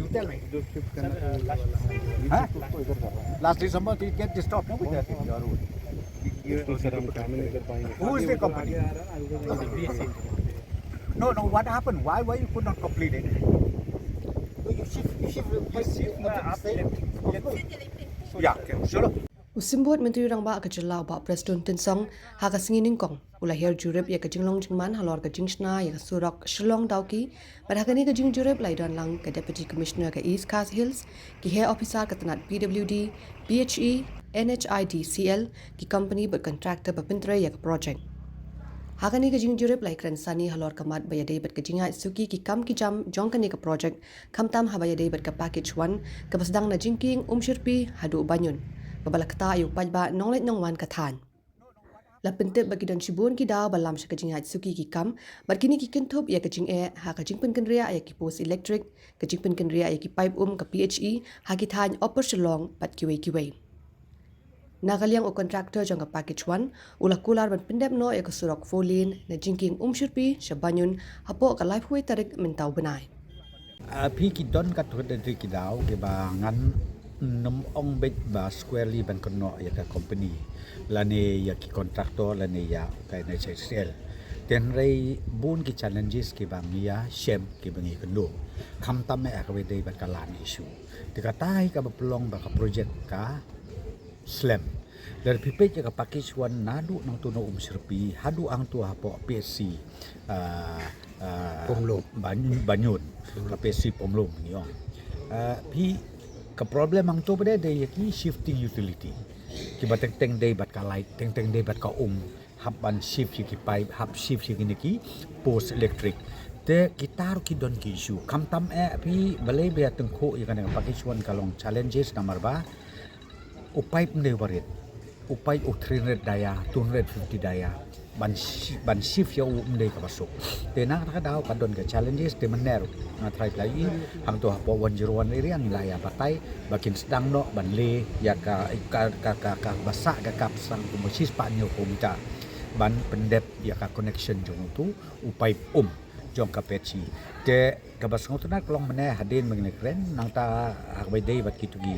You tell me. Huh? Last December, they get this stop. No? Who is the company? No, no. What happened? Why you could not complete it? Yeah, okay, sure. Usimbot menteri rangba ka jelau ba Preston Tensong ha ka singin kong ula her jurep ya ka jinglong jingman halor ka jingshna ya surak shillong dauki pada kani ka jing jurep lai don lang ka deputy commissioner ka East Coast Hills ki hair officer ka tanat PWD BHE NHIDCL ki company but contractor ba pintre ya ka project Hakani ka jing jurep lai kran sani halor ka mat bayade bat ka jinga suki ki kam ki jam jong kani ka project kamtam ha bayade bat ka package 1 ka basdang na jingking shirpi hadu banyun babalakta ayu pajba nonglet nongwan kathan la pentep bagi don shibun ki daw balam shaka jing suki ki kam bar kini ki kenthop ya ka jing ha ka jing pen kenria ya ki post electric ka jing pen kenria ya ki pipe ka PHE ha ki than upper shalong pat kiwe Nagaliang o contractor jang ka package 1 ula kular ban pendep no ya ka surok folin na jingking shirpi shabanyun hapo ka life way tarik mentaw benai Phi ki don ka thod de ki daw ke ba ngan nom ong bet ba squarely ban kono ya ka company lane ya ki contractor lane ya ka na sel ten rei bun ki challenges ki bang ya shem ki bangi kono kham tam me ka we dei ban ka lan issue te ka tai ka ba pelong ba ka project ka slam dari pipet ya ka package 1 nadu nang tuno serpi hadu ang tu hapo PSC Pomlum banyun ka PSC pomlum ni ong pi ka problem ang to pada day ki shifting utility ki bateng teng day bat ka light teng day bat ka hab ban shift ki pipe hab shift ki post electric te kita ki don ki issue kam tam pi balai be tengko ya kan package 1 kalong challenges number ba upai pende barit upai 300 daya 250 daya ban shift ya umde ka masuk te nang ka daw ka don ka challenges te mener na try lagi hang to hapo 101 area ang laya patay bakin sedang no ban le ya ka basa ka kapsang kumosis pa nyo kumita ban pendep ya ka connection jong tu upai jong ka peci te ka basang tu nak long mene hadin mengne kren nang ta akbai dei bat kitugi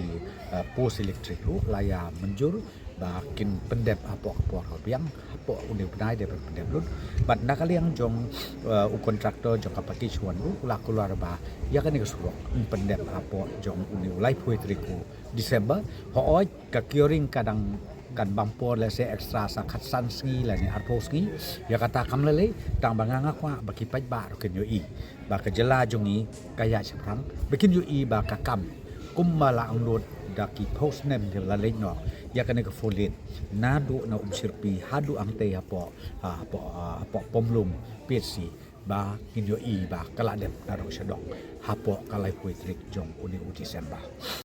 post electric lu laya menjur bakin pendep apa biang apa undi benai de pendep lu bat nakali yang jong u kontraktor jong kapaki chuan lu keluar ba ya kan ke surok pendep apa jong undi ulai poetriku Desember ho ka curing kadang kan bampor le se extra sakat sanski la ni arposki ya kata kam lele tang banganga kwa baki paj ba ken yo i ba ka jela jongi kaya seprang bikin yo i ba ka kam kummala ang lot daki post name de la no ya kan ke folin nadu na sirpi hadu ang te apo pomlum pc ba kin yo i ba kala dem na ro sedok hapo kalai poetrik jong uni Desember